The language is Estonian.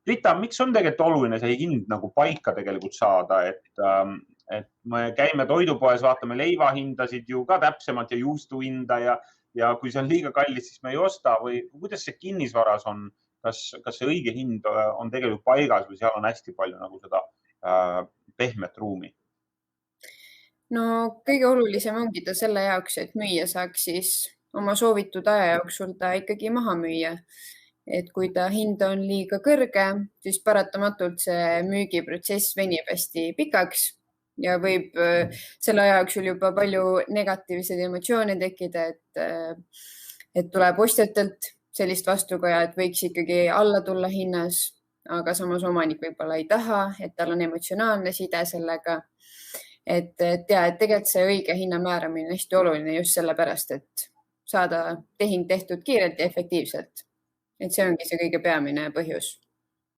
Rita, miks on tegelikult oluline see hind nagu paika tegelikult saada, et me käime toidupoes, vaatame leivahindasid ju ka täpsemalt ja juustu hinda ja kui see on liiga kallis, siis me ei osta või kuidas see kinnisvaras on? Kas see õige hind on tegelikult paigas või seal on hästi palju nagu seda pehmet ruumi? No kõige olulisem ongi ta selle jaoks, et müüja saaks siis oma soovitud aja jooksul ta ikkagi maha müüa. Et kui ta hind on liiga kõrge, siis paratamatult see müügiprotsess venib hästi pikaks ja võib selle aja jooksul juba palju negatiivseid emotsioone tekkida, et tuleb ostjatelt sellist vastukaja, et võiks ikkagi alla tulla hinnas, aga samas omanik võib-olla ei taha, et tal on emotsionaalne side sellega. Et tegelikult see õige hinna määramine on hästi oluline just sellepärast, et saada tehing tehtud kiirelt ja efektiivselt. Et see ongi see kõige peamine põhjus.